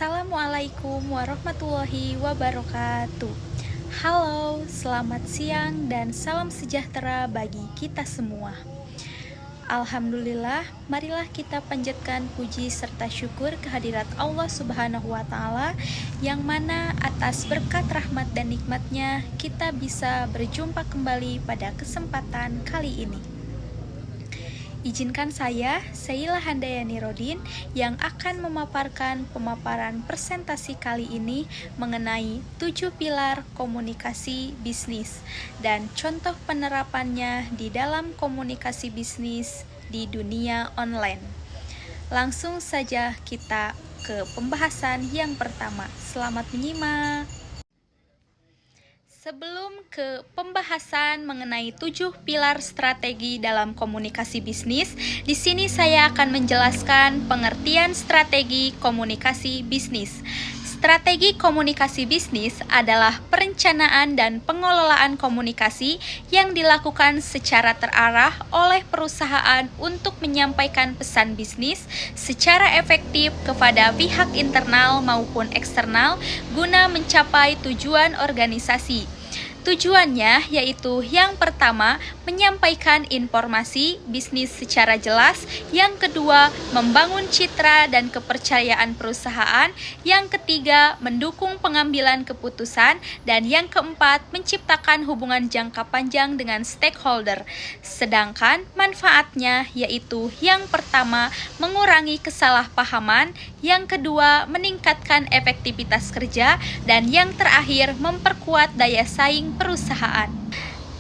Assalamualaikum warahmatullahi wabarakatuh. Halo, selamat siang dan salam sejahtera bagi kita semua. Alhamdulillah, marilah kita panjatkan puji serta syukur kehadirat Allah Subhanahu wa Ta'ala, yang mana atas berkat rahmat dan nikmatnya kita bisa berjumpa kembali pada kesempatan kali ini. Izinkan saya, Saila Handayani Rodin, yang akan memaparkan pemaparan presentasi kali ini mengenai 7 pilar komunikasi bisnis dan contoh penerapannya di dalam komunikasi bisnis di dunia online. Langsung saja kita ke pembahasan yang pertama. Selamat menyimak. Sebelum ke pembahasan mengenai 7 pilar strategi dalam komunikasi bisnis, di sini saya akan menjelaskan pengertian strategi komunikasi bisnis. Strategi komunikasi bisnis adalah perencanaan dan pengelolaan komunikasi yang dilakukan secara terarah oleh perusahaan untuk menyampaikan pesan bisnis secara efektif kepada pihak internal maupun eksternal guna mencapai tujuan organisasi. Tujuannya yaitu yang pertama, menyampaikan informasi bisnis secara jelas, yang kedua, membangun citra dan kepercayaan perusahaan, yang ketiga, mendukung pengambilan keputusan, dan yang keempat, menciptakan hubungan jangka panjang dengan stakeholder. Sedangkan manfaatnya yaitu yang pertama, mengurangi kesalahpahaman, yang kedua, meningkatkan efektivitas kerja, dan yang terakhir, memperkuat daya saing perusahaan.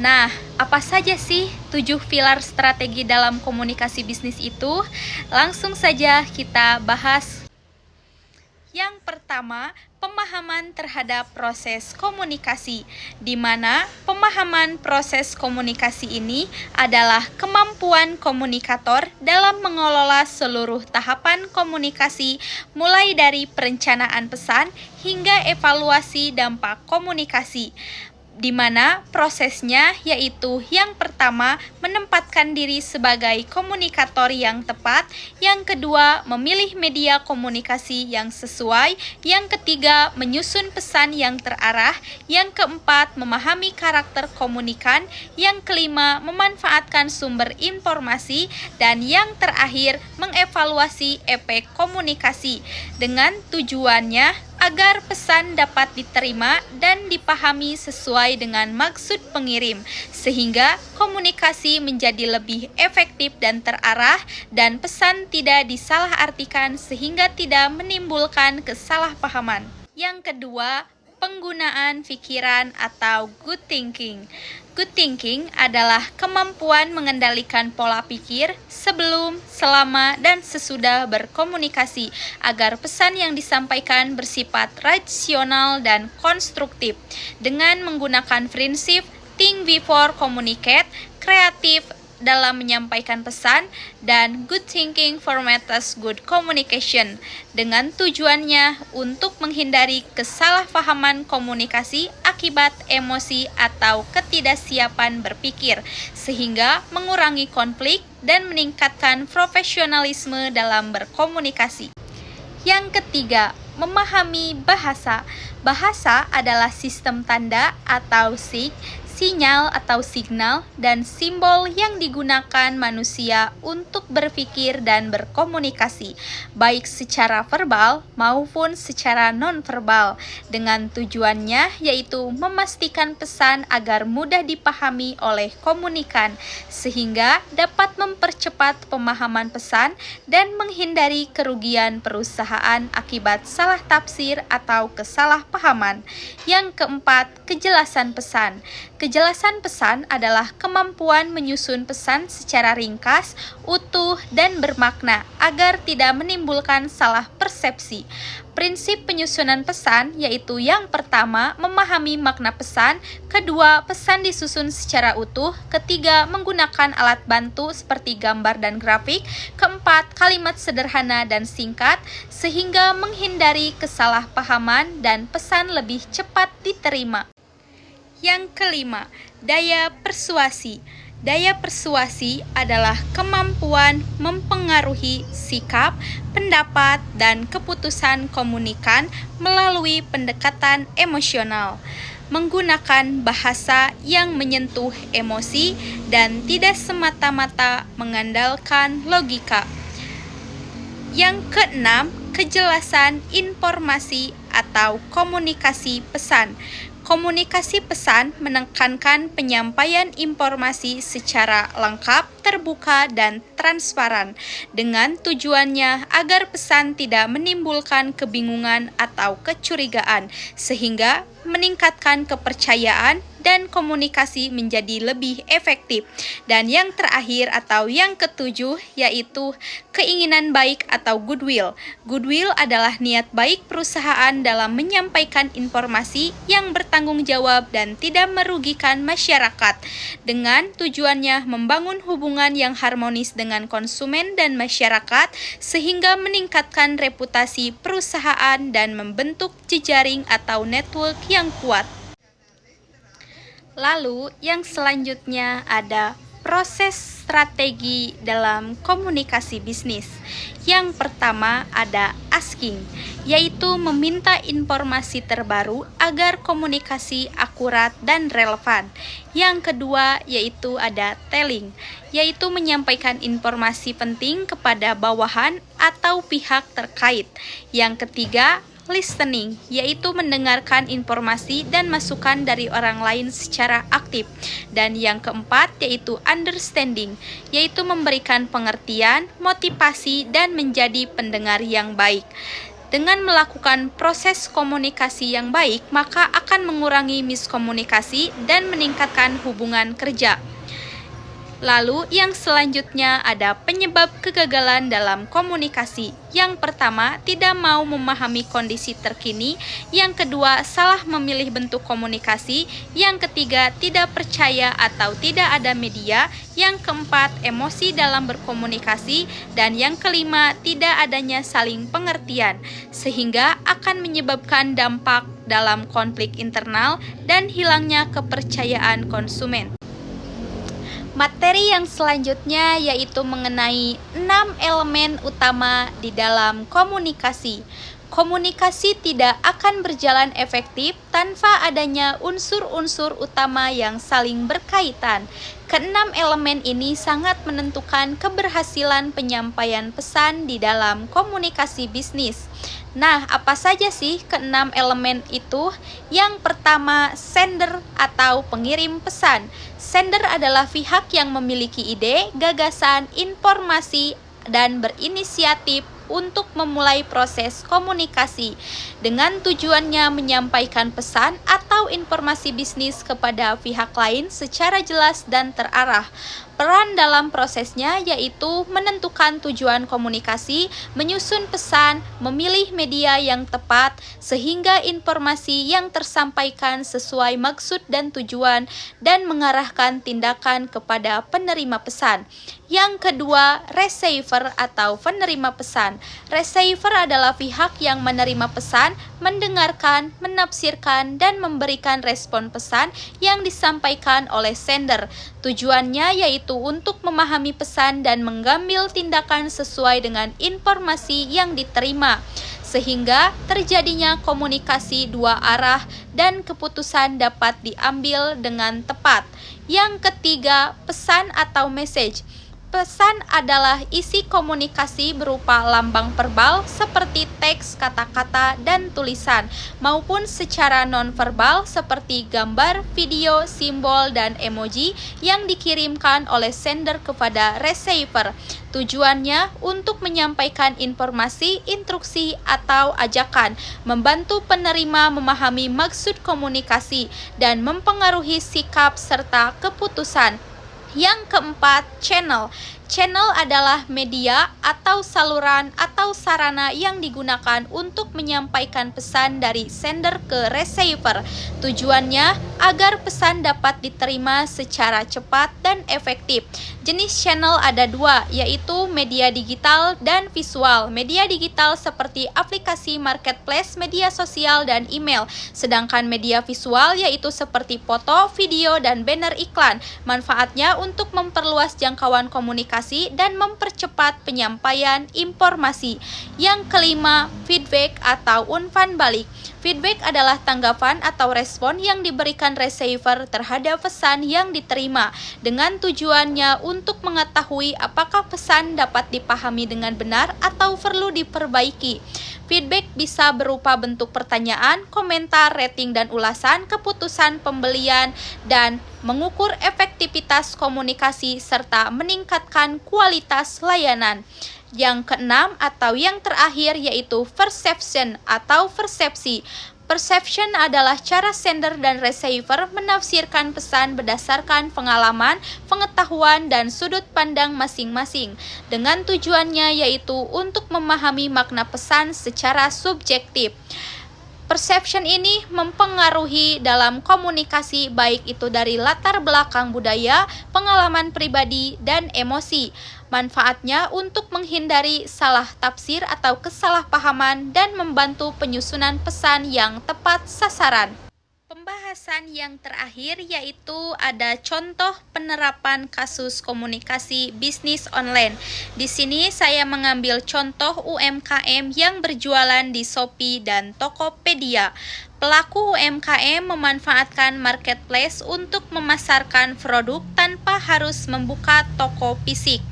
Nah, apa saja sih 7 pilar strategi dalam komunikasi bisnis itu? Langsung saja kita bahas. Yang pertama, pemahaman terhadap proses komunikasi, di mana pemahaman proses komunikasi ini adalah kemampuan komunikator dalam mengelola seluruh tahapan komunikasi, mulai dari perencanaan pesan hingga evaluasi dampak komunikasi, di mana prosesnya yaitu yang pertama, menempatkan diri sebagai komunikator yang tepat, yang kedua, memilih media komunikasi yang sesuai, yang ketiga, menyusun pesan yang terarah, yang keempat, memahami karakter komunikan, yang kelima, memanfaatkan sumber informasi, dan yang terakhir, mengevaluasi efek komunikasi dengan tujuannya agar pesan dapat diterima dan dipahami sesuai dengan maksud pengirim, sehingga komunikasi menjadi lebih efektif dan terarah, dan pesan tidak disalahartikan sehingga tidak menimbulkan kesalahpahaman. Yang kedua, penggunaan pikiran atau good thinking. Good thinking adalah kemampuan mengendalikan pola pikir sebelum, selama, dan sesudah berkomunikasi agar pesan yang disampaikan bersifat rasional dan konstruktif dengan menggunakan prinsip think before communicate, kreatif dalam menyampaikan pesan, dan good thinking formats good communication, dengan tujuannya untuk menghindari kesalahpahaman komunikasi akibat emosi atau ketidaksiapan berpikir, sehingga mengurangi konflik dan meningkatkan profesionalisme dalam berkomunikasi. Yang ketiga, memahami bahasa. Bahasa adalah sistem tanda atau sinyal atau signal, dan simbol yang digunakan manusia untuk berpikir dan berkomunikasi, baik secara verbal maupun secara non-verbal, dengan tujuannya yaitu memastikan pesan agar mudah dipahami oleh komunikan, sehingga dapat mempercepat pemahaman pesan dan menghindari kerugian perusahaan akibat salah tafsir atau kesalahpahaman. Yang keempat, kejelasan pesan. Kejelasan pesan adalah kemampuan menyusun pesan secara ringkas, utuh, dan bermakna agar tidak menimbulkan salah persepsi. Prinsip penyusunan pesan yaitu yang pertama, memahami makna pesan, kedua, pesan disusun secara utuh, ketiga, menggunakan alat bantu seperti gambar dan grafik, keempat, kalimat sederhana dan singkat, sehingga menghindari kesalahpahaman dan pesan lebih cepat diterima. Yang kelima, daya persuasi. Daya persuasi adalah kemampuan mempengaruhi sikap, pendapat, dan keputusan komunikan melalui pendekatan emosional, menggunakan bahasa yang menyentuh emosi dan tidak semata-mata mengandalkan logika. Yang keenam, kejelasan informasi atau komunikasi pesan. Komunikasi pesan menekankan penyampaian informasi secara lengkap, terbuka, dan transparan dengan tujuannya agar pesan tidak menimbulkan kebingungan atau kecurigaan sehingga meningkatkan kepercayaan dan komunikasi menjadi lebih efektif. Dan yang terakhir atau yang ketujuh yaitu keinginan baik atau goodwill. Goodwill adalah niat baik perusahaan dalam menyampaikan informasi yang bertanggung jawab dan tidak merugikan masyarakat dengan tujuannya membangun hubungan yang harmonis dengan konsumen dan masyarakat sehingga meningkatkan reputasi perusahaan dan membentuk jejaring atau network yang kuat. Lalu yang selanjutnya ada proses strategi dalam komunikasi bisnis. Yang pertama ada asking, yaitu meminta informasi terbaru agar komunikasi akurat dan relevan. Yang kedua yaitu ada telling, yaitu menyampaikan informasi penting kepada bawahan atau pihak terkait. Yang ketiga listening, yaitu mendengarkan informasi dan masukan dari orang lain secara aktif. Dan yang keempat yaitu understanding, yaitu memberikan pengertian, motivasi, dan menjadi pendengar yang baik. Dengan melakukan proses komunikasi yang baik, maka akan mengurangi miskomunikasi dan meningkatkan hubungan kerja. Lalu yang selanjutnya ada penyebab kegagalan dalam komunikasi. Yang pertama, tidak mau memahami kondisi terkini. Yang kedua, salah memilih bentuk komunikasi. Yang ketiga, tidak percaya atau tidak ada media. Yang keempat, emosi dalam berkomunikasi. Dan yang kelima, tidak adanya saling pengertian, sehingga akan menyebabkan dampak dalam konflik internal dan hilangnya kepercayaan konsumen. Materi yang selanjutnya yaitu mengenai 6 elemen utama di dalam komunikasi. Komunikasi tidak akan berjalan efektif tanpa adanya unsur-unsur utama yang saling berkaitan. Keenam elemen ini sangat menentukan keberhasilan penyampaian pesan di dalam komunikasi bisnis. Nah, apa saja sih keenam elemen itu? Yang pertama, sender atau pengirim pesan. Sender adalah pihak yang memiliki ide, gagasan, informasi, dan berinisiatif untuk memulai proses komunikasi dengan tujuannya menyampaikan pesan atau informasi bisnis kepada pihak lain secara jelas dan terarah. Peran dalam prosesnya yaitu menentukan tujuan komunikasi, menyusun pesan, memilih media yang tepat sehingga informasi yang tersampaikan sesuai maksud dan tujuan dan mengarahkan tindakan kepada penerima pesan. Yang kedua, receiver atau penerima pesan. Receiver adalah pihak yang menerima pesan, mendengarkan, menafsirkan, dan memberikan respon pesan yang disampaikan oleh sender. Tujuannya yaitu untuk memahami pesan dan mengambil tindakan sesuai dengan informasi yang diterima, sehingga terjadinya komunikasi dua arah dan keputusan dapat diambil dengan tepat. Yang ketiga, pesan atau message. Pesan adalah isi komunikasi berupa lambang verbal seperti teks, kata-kata, dan tulisan, maupun secara nonverbal seperti gambar, video, simbol, dan emoji yang dikirimkan oleh sender kepada receiver. Tujuannya untuk menyampaikan informasi, instruksi, atau ajakan, membantu penerima memahami maksud komunikasi, dan mempengaruhi sikap serta keputusan. Yang keempat, channel. Channel adalah media atau saluran atau sarana yang digunakan untuk menyampaikan pesan dari sender ke receiver. Tujuannya agar pesan dapat diterima secara cepat dan efektif. Jenis channel ada dua, yaitu media digital dan visual. Media digital seperti aplikasi marketplace, media sosial, dan email. Sedangkan media visual yaitu seperti foto, video, dan banner iklan. Manfaatnya untuk memperluas jangkauan komunikasi dan mempercepat penyampaian informasi. Yang kelima, feedback atau umpan balik. Feedback adalah tanggapan atau respon yang diberikan receiver terhadap pesan yang diterima dengan tujuannya untuk mengetahui apakah pesan dapat dipahami dengan benar atau perlu diperbaiki. Feedback bisa berupa bentuk pertanyaan, komentar, rating dan ulasan, keputusan pembelian, dan mengukur efektivitas komunikasi serta meningkatkan kualitas layanan. Yang keenam atau yang terakhir yaitu perception atau persepsi. Perception adalah cara sender dan receiver menafsirkan pesan berdasarkan pengalaman, pengetahuan, dan sudut pandang masing-masing, dengan tujuannya yaitu untuk memahami makna pesan secara subjektif. Perception ini mempengaruhi dalam komunikasi baik itu dari latar belakang budaya, pengalaman pribadi, dan emosi. Manfaatnya untuk menghindari salah tafsir atau kesalahpahaman dan membantu penyusunan pesan yang tepat sasaran. Pembahasan yang terakhir yaitu ada contoh penerapan kasus komunikasi bisnis online. Di sini saya mengambil contoh UMKM yang berjualan di Shopee dan Tokopedia. Pelaku UMKM memanfaatkan marketplace untuk memasarkan produk tanpa harus membuka toko fisik.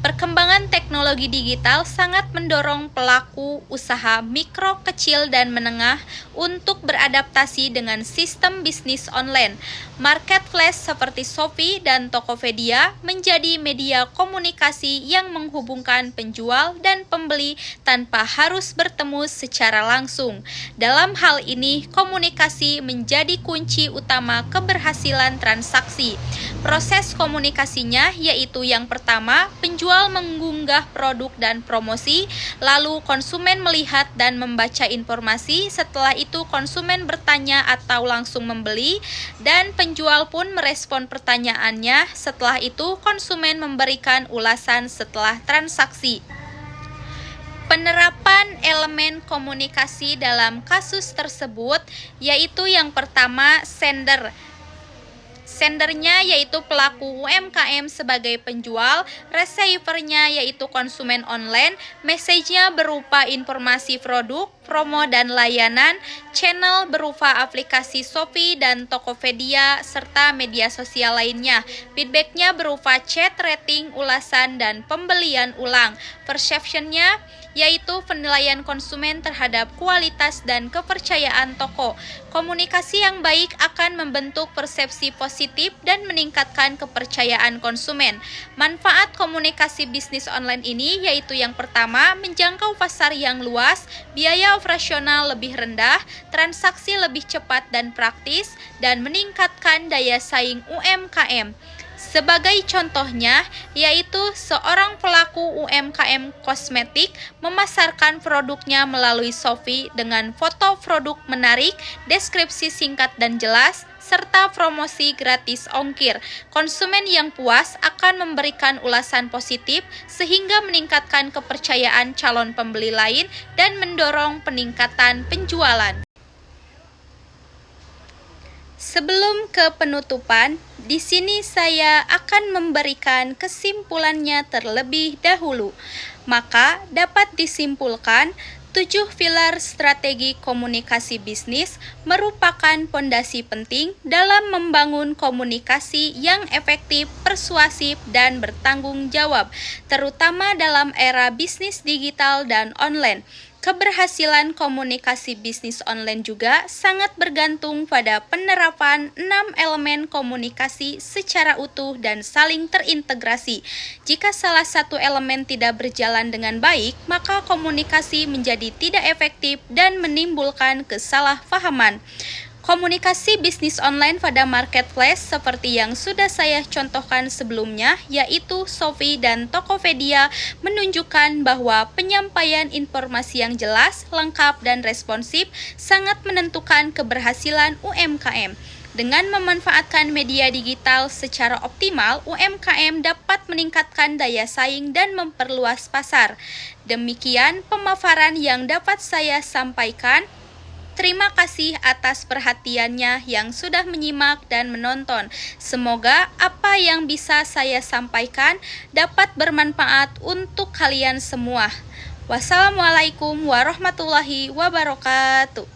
Perkembangan teknologi digital sangat mendorong pelaku usaha mikro, kecil, dan menengah untuk beradaptasi dengan sistem bisnis online. Marketplace seperti Shopee dan Tokopedia menjadi media komunikasi yang menghubungkan penjual dan pembeli tanpa harus bertemu secara langsung. Dalam hal ini, komunikasi menjadi kunci utama keberhasilan transaksi. Proses komunikasinya yaitu yang pertama, penjual mengunggah produk dan promosi, lalu konsumen melihat dan membaca informasi, setelah itu konsumen bertanya atau langsung membeli, dan penjual pun merespon pertanyaannya, setelah itu konsumen memberikan ulasan setelah transaksi. Penerapan elemen komunikasi dalam kasus tersebut yaitu yang pertama sender. Sendernya yaitu pelaku UMKM sebagai penjual, receivernya yaitu konsumen online, message-nya berupa informasi produk, promo dan layanan, channel berupa aplikasi Shopee dan Tokopedia, serta media sosial lainnya. Feedback-nya berupa chat, rating, ulasan, dan pembelian ulang. Perception-nya yaitu penilaian konsumen terhadap kualitas dan kepercayaan toko. Komunikasi yang baik akan membentuk persepsi positif dan meningkatkan kepercayaan konsumen. Manfaat komunikasi bisnis online ini yaitu yang pertama, menjangkau pasar yang luas, biaya operasional lebih rendah, transaksi lebih cepat dan praktis, dan meningkatkan daya saing UMKM. Sebagai contohnya, yaitu seorang pelaku UMKM kosmetik memasarkan produknya melalui Shopee dengan foto produk menarik, deskripsi singkat dan jelas, serta promosi gratis ongkir. Konsumen yang puas akan memberikan ulasan positif sehingga meningkatkan kepercayaan calon pembeli lain dan mendorong peningkatan penjualan. Sebelum ke penutupan, di sini saya akan memberikan kesimpulannya terlebih dahulu. Maka dapat disimpulkan 7 pilar strategi komunikasi bisnis merupakan fondasi penting dalam membangun komunikasi yang efektif, persuasif, dan bertanggung jawab, terutama dalam era bisnis digital dan online. Keberhasilan komunikasi bisnis online juga sangat bergantung pada penerapan 6 elemen komunikasi secara utuh dan saling terintegrasi. Jika salah satu elemen tidak berjalan dengan baik, maka komunikasi menjadi tidak efektif dan menimbulkan kesalahpahaman. Komunikasi bisnis online pada marketplace seperti yang sudah saya contohkan sebelumnya, yaitu Shopee dan Tokopedia, menunjukkan bahwa penyampaian informasi yang jelas, lengkap, dan responsif sangat menentukan keberhasilan UMKM. Dengan memanfaatkan media digital secara optimal, UMKM dapat meningkatkan daya saing dan memperluas pasar. Demikian pemaparan yang dapat saya sampaikan. Terima kasih atas perhatiannya yang sudah menyimak dan menonton. Semoga apa yang bisa saya sampaikan dapat bermanfaat untuk kalian semua. Wassalamualaikum warahmatullahi wabarakatuh.